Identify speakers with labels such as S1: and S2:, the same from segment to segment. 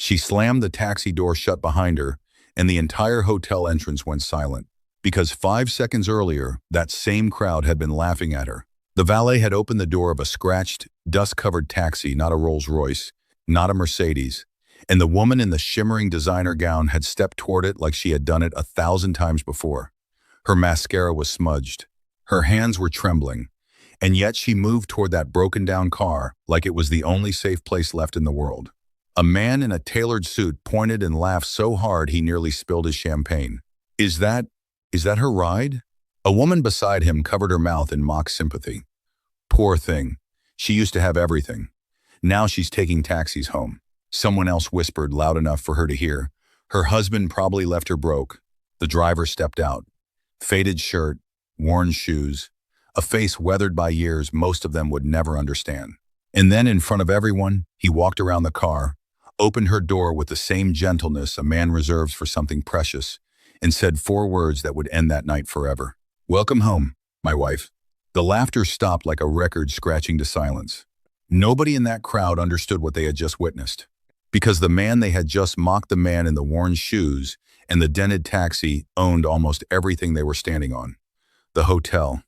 S1: She slammed the taxi door shut behind her, and the entire hotel entrance went silent. Because 5 seconds earlier, that same crowd had been laughing at her. The valet had opened the door of a scratched, dust-covered taxi, not a Rolls-Royce, not a Mercedes, and the woman in the shimmering designer gown had stepped toward it like she had done it 1,000 times before. Her mascara was smudged. Her hands were trembling, and yet she moved toward that broken-down car like it was the only safe place left in the world. A man in a tailored suit pointed and laughed so hard he nearly spilled his champagne. Is that her ride?" A woman beside him covered her mouth in mock sympathy. "Poor thing. She used to have everything. Now she's taking taxis home." Someone else whispered loud enough for her to hear. "Her husband probably left her broke." The driver stepped out. Faded shirt, worn shoes, a face weathered by years most of them would never understand. And then in front of everyone, he walked around the car, opened her door with the same gentleness a man reserves for something precious, and said 4 words that would end that night forever. "Welcome home, my wife." The laughter stopped like a record scratching to silence. Nobody in that crowd understood what they had just witnessed. Because the man they had just mocked, the man in the worn shoes and the dented taxi, owned almost everything they were standing on. The hotel,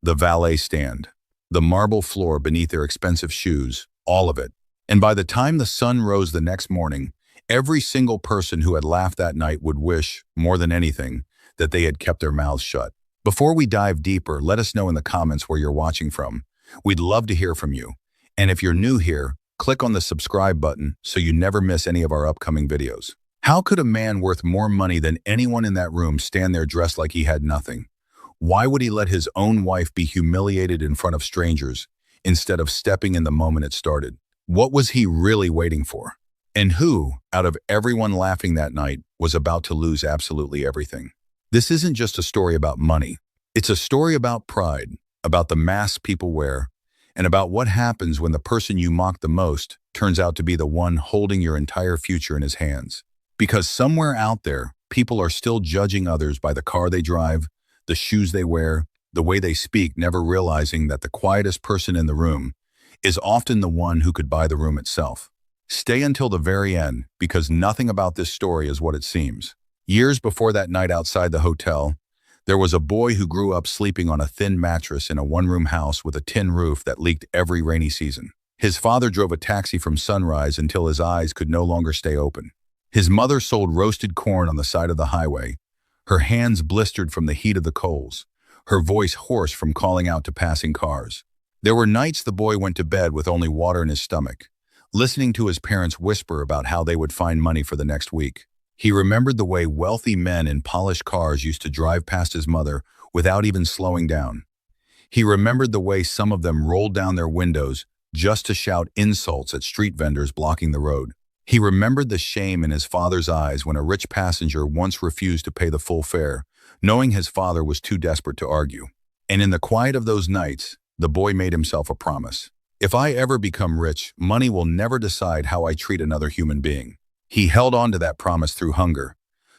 S1: the valet stand, the marble floor beneath their expensive shoes, all of it. And by the time the sun rose the next morning, every single person who had laughed that night would wish, more than anything, that they had kept their mouths shut. Before we dive deeper, let us know in the comments where you're watching from. We'd love to hear from you. And if you're new here, click on the subscribe button so you never miss any of our upcoming videos. How could a man worth more money than anyone in that room stand there dressed like he had nothing? Why would he let his own wife be humiliated in front of strangers instead of stepping in the moment it started? What was he really waiting for? And who, out of everyone laughing that night, was about to lose absolutely everything? This isn't just a story about money. It's a story about pride, about the masks people wear, and about what happens when the person you mock the most turns out to be the one holding your entire future in his hands. Because somewhere out there, people are still judging others by the car they drive, the shoes they wear, the way they speak, never realizing that the quietest person in the room is often the one who could buy the room itself. Stay until the very end, because nothing about this story is what it seems. Years before that night outside the hotel, there was a boy who grew up sleeping on a thin mattress in a one-room house with a tin roof that leaked every rainy season. His father drove a taxi from sunrise until his eyes could no longer stay open. His mother sold roasted corn on the side of the highway, her hands blistered from the heat of the coals, her voice hoarse from calling out to passing cars. There were nights the boy went to bed with only water in his stomach, listening to his parents whisper about how they would find money for the next week. He remembered the way wealthy men in polished cars used to drive past his mother without even slowing down. He remembered the way some of them rolled down their windows just to shout insults at street vendors blocking the road. He remembered the shame in his father's eyes when a rich passenger once refused to pay the full fare, knowing his father was too desperate to argue. And in the quiet of those nights, the boy made himself a promise. If I ever become rich, money will never decide how I treat another human being. He held on to that promise through hunger,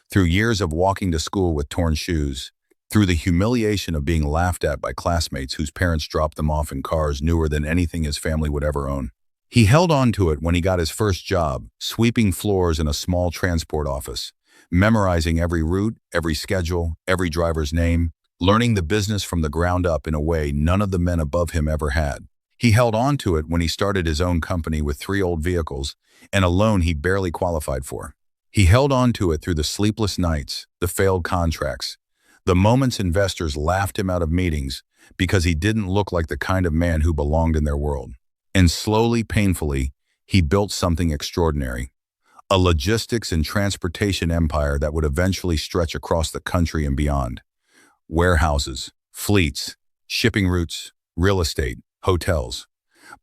S1: through years of walking to school with torn shoes, through the humiliation of being laughed at by classmates whose parents dropped them off in cars newer than anything his family would ever own. He held on to it when he got his first job, sweeping floors in a small transport office, memorizing every route, every schedule, every driver's name, learning the business from the ground up in a way none of the men above him ever had. He held on to it when he started his own company with 3 old vehicles and a loan he barely qualified for. He held on to it through the sleepless nights, the failed contracts, the moments investors laughed him out of meetings because he didn't look like the kind of man who belonged in their world. And slowly, painfully, he built something extraordinary, a logistics and transportation empire that would eventually stretch across the country and beyond. Warehouses, fleets, shipping routes, real estate, hotels.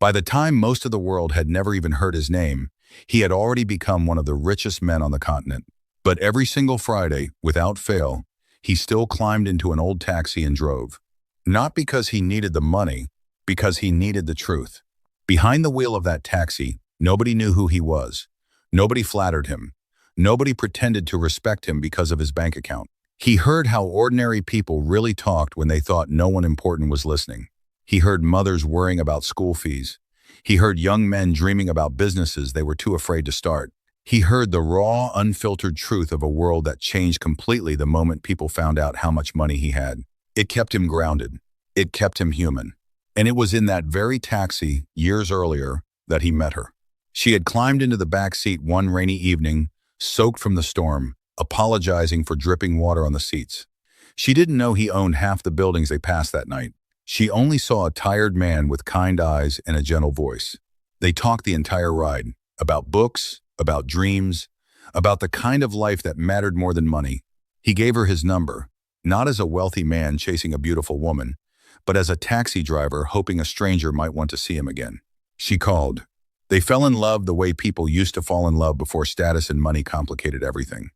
S1: By the time most of the world had never even heard his name, he had already become one of the richest men on the continent. But every single Friday, without fail, he still climbed into an old taxi and drove. Not because he needed the money, because he needed the truth. Behind the wheel of that taxi, nobody knew who he was. Nobody flattered him. Nobody pretended to respect him because of his bank account. He heard how ordinary people really talked when they thought no one important was listening. He heard mothers worrying about school fees. He heard young men dreaming about businesses they were too afraid to start. He heard the raw, unfiltered truth of a world that changed completely the moment people found out how much money he had. It kept him grounded. It kept him human. And it was in that very taxi, years earlier, that he met her. She had climbed into the back seat one rainy evening, soaked from the storm, apologizing for dripping water on the seats. She didn't know he owned half the buildings they passed that night. She only saw a tired man with kind eyes and a gentle voice. They talked the entire ride, about books, about dreams, about the kind of life that mattered more than money. He gave her his number, not as a wealthy man chasing a beautiful woman, but as a taxi driver hoping a stranger might want to see him again. She called. They fell in love the way people used to fall in love before status and money complicated everything.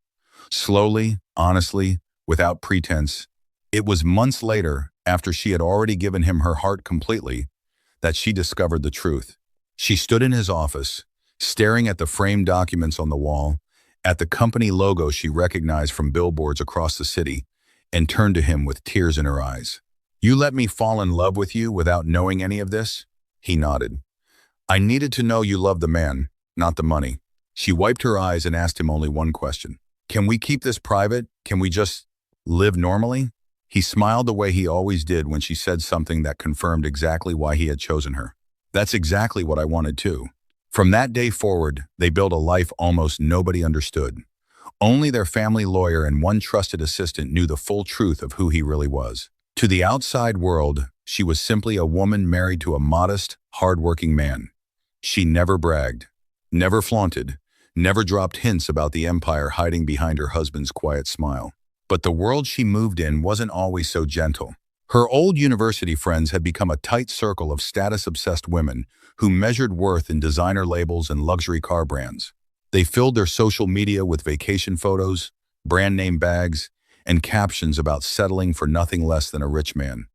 S1: Slowly, honestly, without pretense. It was months later, after she had already given him her heart completely, that she discovered the truth. She stood in his office, staring at the framed documents on the wall, at the company logo she recognized from billboards across the city, and turned to him with tears in her eyes. "You let me fall in love with you without knowing any of this?" He nodded. "I needed to know you loved the man, not the money." She wiped her eyes and asked him only one question. "Can we keep this private? Can we just live normally?" He smiled the way he always did when she said something that confirmed exactly why he had chosen her. "That's exactly what I wanted too." From that day forward, they built a life almost nobody understood. Only their family lawyer and one trusted assistant knew the full truth of who he really was. To the outside world, she was simply a woman married to a modest, hard-working man. She never bragged, never flaunted, never dropped hints about the empire hiding behind her husband's quiet smile. But the world she moved in wasn't always so gentle. Her old university friends had become a tight circle of status-obsessed women who measured worth in designer labels and luxury car brands. They filled their social media with vacation photos, brand-name bags, and captions about settling for nothing less than a rich man.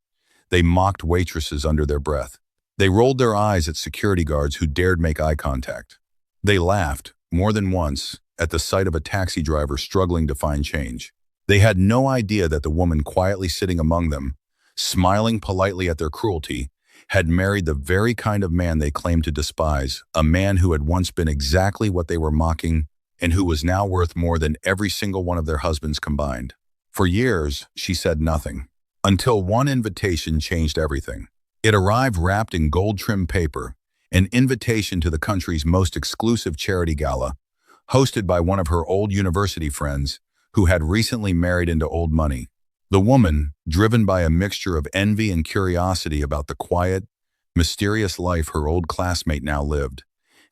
S1: They mocked waitresses under their breath. They rolled their eyes at security guards who dared make eye contact. They laughed, more than once, at the sight of a taxi driver struggling to find change. They had no idea that the woman quietly sitting among them, smiling politely at their cruelty, had married the very kind of man they claimed to despise, a man who had once been exactly what they were mocking and who was now worth more than every single one of their husbands combined. For years, she said nothing, until one invitation changed everything. It arrived wrapped in gold-trimmed paper, an invitation to the country's most exclusive charity gala, hosted by one of her old university friends who had recently married into old money. The woman, driven by a mixture of envy and curiosity about the quiet, mysterious life her old classmate now lived,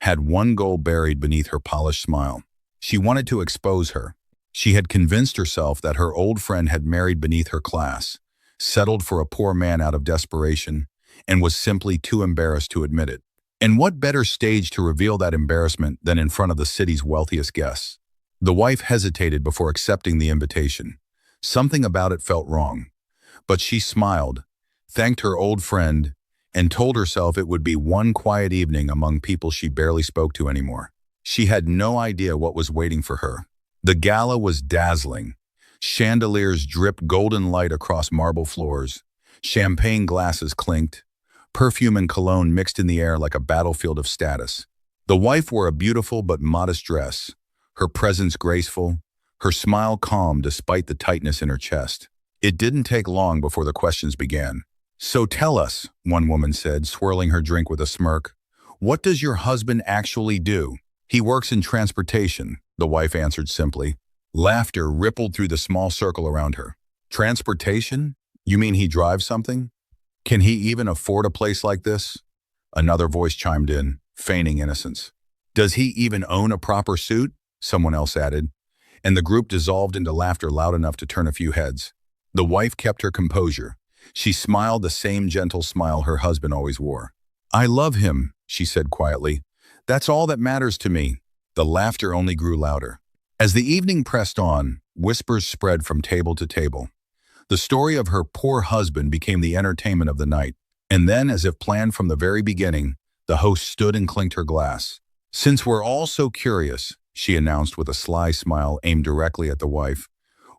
S1: had one goal buried beneath her polished smile. She wanted to expose her. She had convinced herself that her old friend had married beneath her class, settled for a poor man out of desperation, and was simply too embarrassed to admit it. And what better stage to reveal that embarrassment than in front of the city's wealthiest guests? The wife hesitated before accepting the invitation. Something about it felt wrong. But she smiled, thanked her old friend, and told herself it would be one quiet evening among people she barely spoke to anymore. She had no idea what was waiting for her. The gala was dazzling. Chandeliers dripped golden light across marble floors. Champagne glasses clinked. Perfume and cologne mixed in the air like a battlefield of status. The wife wore a beautiful but modest dress, her presence graceful, her smile calm despite the tightness in her chest. It didn't take long before the questions began. "So tell us," one woman said, swirling her drink with a smirk, "what does your husband actually do?" "He works in transportation," the wife answered simply. Laughter rippled through the small circle around her. "Transportation? You mean he drives something? Can he even afford a place like this?" Another voice chimed in, feigning innocence. "Does he even own a proper suit?" someone else added, and the group dissolved into laughter loud enough to turn a few heads. The wife kept her composure. She smiled the same gentle smile her husband always wore. "I love him," she said quietly. "That's all that matters to me." The laughter only grew louder. As the evening pressed on, whispers spread from table to table. The story of her poor husband became the entertainment of the night. And then, as if planned from the very beginning, the host stood and clinked her glass. "Since we're all so curious," she announced with a sly smile aimed directly at the wife,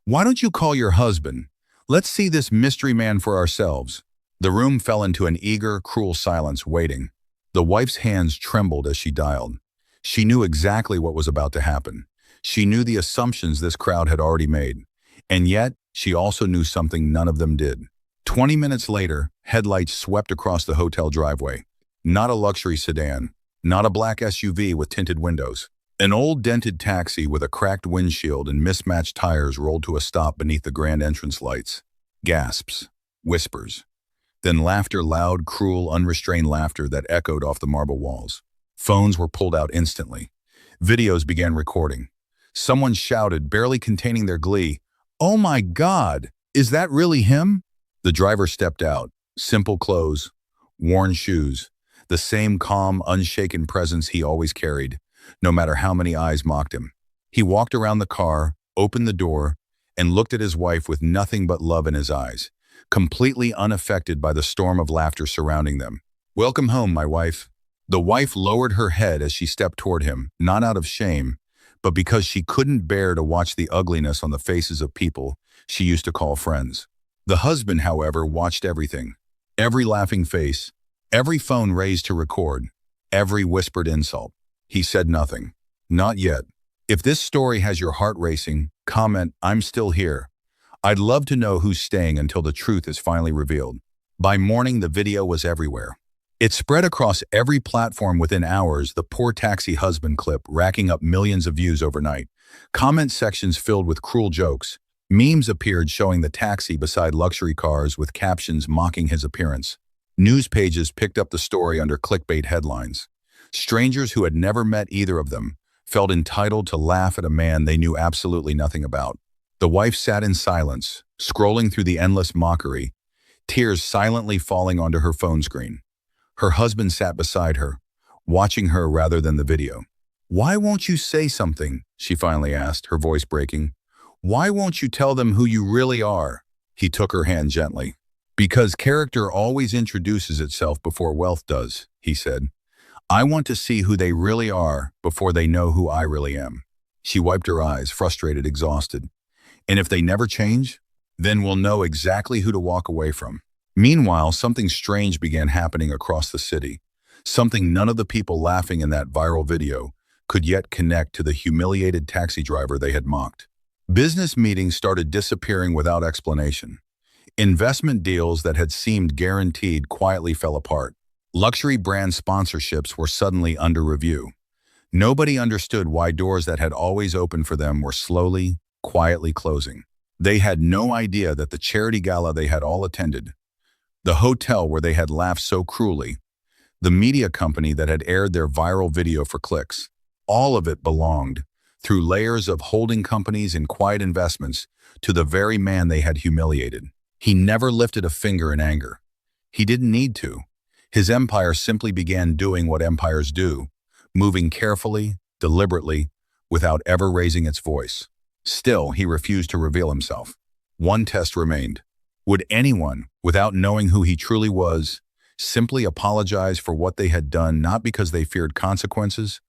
S1: "why don't you call your husband? Let's see this mystery man for ourselves." The room fell into an eager, cruel silence, waiting. The wife's hands trembled as she dialed. She knew exactly what was about to happen. She knew the assumptions this crowd had already made. And yet, she also knew something none of them did. 20 minutes later, headlights swept across the hotel driveway. Not a luxury sedan, not a black SUV with tinted windows. An old dented taxi with a cracked windshield and mismatched tires rolled to a stop beneath the grand entrance lights. Gasps, whispers, then laughter, loud, cruel, unrestrained laughter that echoed off the marble walls. Phones were pulled out instantly. Videos began recording. Someone shouted, barely containing their glee, "Oh my God, is that really him?" The driver stepped out, simple clothes, worn shoes, the same calm, unshaken presence he always carried, no matter how many eyes mocked him. He walked around the car, opened the door, and looked at his wife with nothing but love in his eyes, completely unaffected by the storm of laughter surrounding them. "Welcome home, my wife." The wife lowered her head as she stepped toward him, not out of shame, but because she couldn't bear to watch the ugliness on the faces of people she used to call friends. The husband, however, watched everything. Every laughing face, every phone raised to record, every whispered insult. He said nothing. Not yet. If this story has your heart racing, comment, "I'm still here." I'd love to know who's staying until the truth is finally revealed. By morning, the video was everywhere. It spread across every platform within hours, the poor taxi husband clip racking up millions of views overnight. Comment sections filled with cruel jokes. Memes appeared showing the taxi beside luxury cars with captions mocking his appearance. News pages picked up the story under clickbait headlines. Strangers who had never met either of them felt entitled to laugh at a man they knew absolutely nothing about. The wife sat in silence, scrolling through the endless mockery, tears silently falling onto her phone screen. Her husband sat beside her, watching her rather than the video. "Why won't you say something?" she finally asked, her voice breaking. "Why won't you tell them who you really are?" He took her hand gently. "Because character always introduces itself before wealth does," he said. "I want to see who they really are before they know who I really am." She wiped her eyes, frustrated, exhausted. "And if they never change, then we'll know exactly who to walk away from." Meanwhile, something strange began happening across the city, something none of the people laughing in that viral video could yet connect to the humiliated taxi driver they had mocked. Business meetings started disappearing without explanation. Investment deals that had seemed guaranteed quietly fell apart. Luxury brand sponsorships were suddenly under review. Nobody understood why doors that had always opened for them were slowly, quietly closing. They had no idea that the charity gala they had all attended, the hotel where they had laughed so cruelly, the media company that had aired their viral video for clicks, all of it belonged, through layers of holding companies and quiet investments, to the very man they had humiliated. He never lifted a finger in anger. He didn't need to. His empire simply began doing what empires do, moving carefully, deliberately, without ever raising its voice. Still, he refused to reveal himself. One test remained. Would anyone, without knowing who he truly was, simply apologize for what they had done, not because they feared consequences,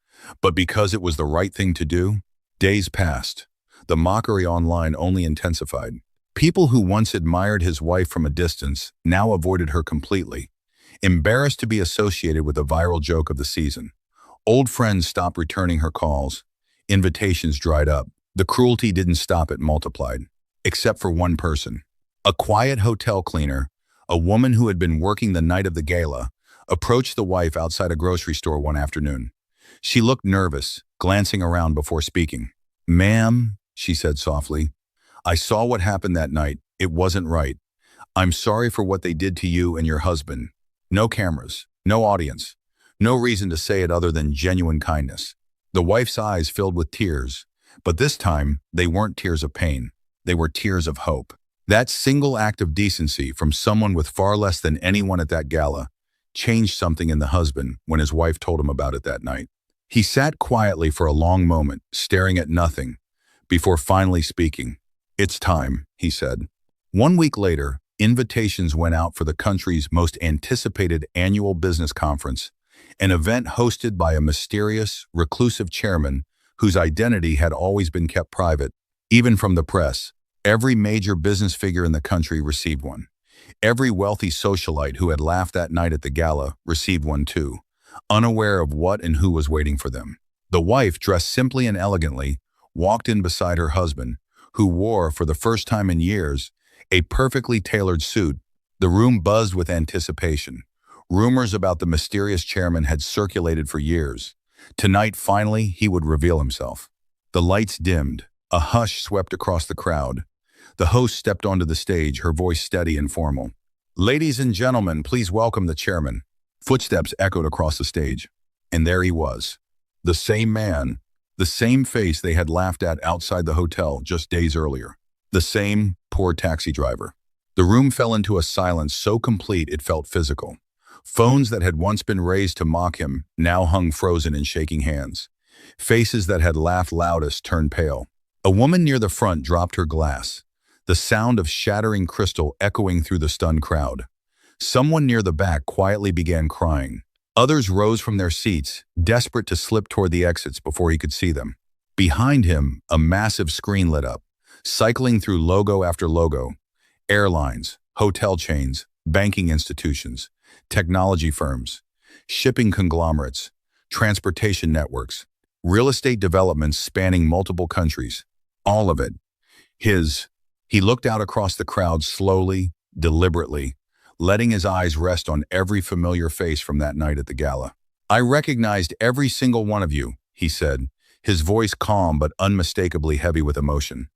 S1: but because it was the right thing to do? Days passed. The mockery online only intensified. People who once admired his wife from a distance now avoided her completely, embarrassed to be associated with the viral joke of the season. Old friends stopped returning her calls. Invitations dried up. The cruelty didn't stop, it multiplied. Except for one person. A quiet hotel cleaner, a woman who had been working the night of the gala, approached the wife outside a grocery store one afternoon. She looked nervous, glancing around before speaking. "Ma'am," she said softly, "I saw what happened that night. It wasn't right. I'm sorry for what they did to you and your husband. No cameras, no audience, no reason to say it other than genuine kindness." The wife's eyes filled with tears, but this time they weren't tears of pain. They were tears of hope. That single act of decency from someone with far less than anyone at that gala changed something in the husband when his wife told him about it that night. He sat quietly for a long moment, staring at nothing, before finally speaking. "It's time," he said. 1 week later, invitations went out for the country's most anticipated annual business conference, an event hosted by a mysterious, reclusive chairman whose identity had always been kept private, even from the press. Every major business figure in the country received one. Every wealthy socialite who had laughed that night at the gala received one too, unaware of what and who was waiting for them. The wife, dressed simply and elegantly, walked in beside her husband, who wore, for the first time in years, a perfectly tailored suit. The room buzzed with anticipation. Rumors about the mysterious chairman had circulated for years. Tonight, finally, he would reveal himself. The lights dimmed. A hush swept across the crowd. The host stepped onto the stage, her voice steady and formal. "Ladies and gentlemen, please welcome the chairman." Footsteps echoed across the stage. And there he was. The same man, the same face they had laughed at outside the hotel just days earlier. The same poor taxi driver. The room fell into a silence so complete it felt physical. Phones that had once been raised to mock him now hung frozen in shaking hands. Faces that had laughed loudest turned pale. A woman near the front dropped her glass, the sound of shattering crystal echoing through the stunned crowd. Someone near the back quietly began crying. Others rose from their seats, desperate to slip toward the exits before he could see them. Behind him, a massive screen lit up, cycling through logo after logo. Airlines, hotel chains, banking institutions, technology firms, shipping conglomerates, transportation networks, real estate developments spanning multiple countries. All of it. He looked out across the crowd slowly, deliberately, letting his eyes rest on every familiar face from that night at the gala. "I recognized every single one of you," he said, his voice calm but unmistakably heavy with emotion.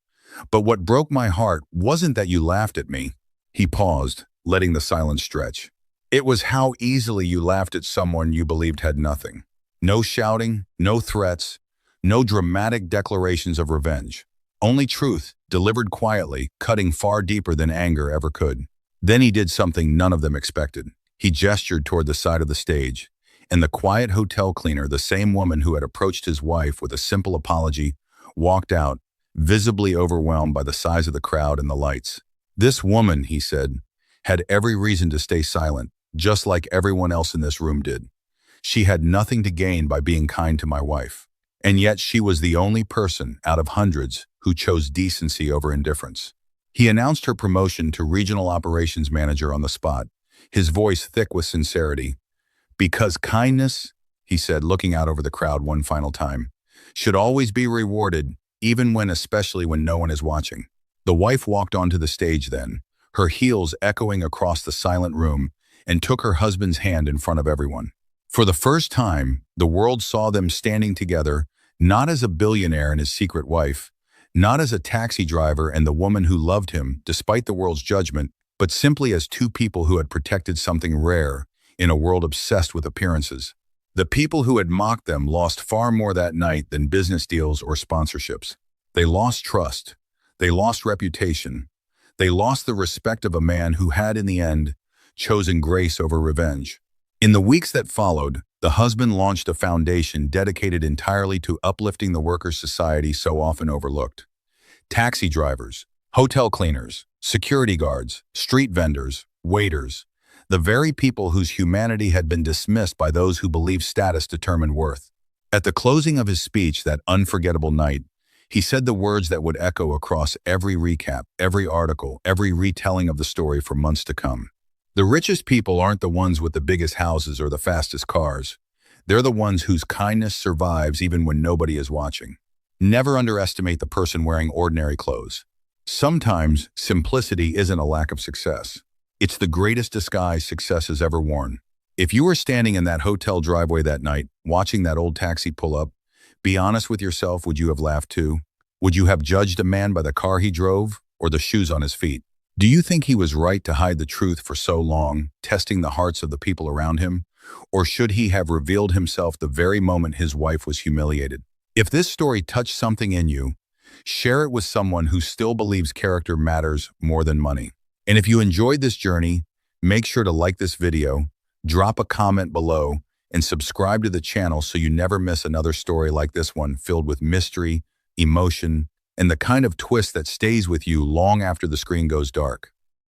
S1: "But what broke my heart wasn't that you laughed at me." He paused, letting the silence stretch. "It was how easily you laughed at someone you believed had nothing. No shouting, no threats, no dramatic declarations of revenge. Only truth, delivered quietly, cutting far deeper than anger ever could." Then he did something none of them expected. He gestured toward the side of the stage, and the quiet hotel cleaner, the same woman who had approached his wife with a simple apology, walked out, visibly overwhelmed by the size of the crowd and the lights. "This woman," he said, "had every reason to stay silent, just like everyone else in this room did. She had nothing to gain by being kind to my wife. And yet she was the only person out of hundreds who chose decency over indifference." He announced her promotion to regional operations manager on the spot, his voice thick with sincerity. "Because kindness," he said, looking out over the crowd one final time, "should always be rewarded, especially when no one is watching." The wife walked onto the stage then, her heels echoing across the silent room, and took her husband's hand in front of everyone. For the first time, the world saw them standing together, not as a billionaire and his secret wife, not as a taxi driver and the woman who loved him despite the world's judgment, but simply as two people who had protected something rare in a world obsessed with appearances. The people who had mocked them lost far more that night than business deals or sponsorships. They lost trust. They lost reputation. They lost the respect of a man who had, in the end, chosen grace over revenge. In the weeks that followed, the husband launched a foundation dedicated entirely to uplifting the workers' society so often overlooked. Taxi drivers, hotel cleaners, security guards, street vendors, waiters, the very people whose humanity had been dismissed by those who believed status determined worth. At the closing of his speech that unforgettable night, he said the words that would echo across every recap, every article, every retelling of the story for months to come. "The richest people aren't the ones with the biggest houses or the fastest cars. They're the ones whose kindness survives even when nobody is watching. Never underestimate the person wearing ordinary clothes. Sometimes simplicity isn't a lack of success. It's the greatest disguise success has ever worn." If you were standing in that hotel driveway that night, watching that old taxi pull up, be honest with yourself, would you have laughed too? Would you have judged a man by the car he drove or the shoes on his feet? Do you think he was right to hide the truth for so long, testing the hearts of the people around him? Or should he have revealed himself the very moment his wife was humiliated? If this story touched something in you, share it with someone who still believes character matters more than money. And if you enjoyed this journey, make sure to like this video, drop a comment below, and subscribe to the channel so you never miss another story like this one, filled with mystery, emotion, and the kind of twist that stays with you long after the screen goes dark.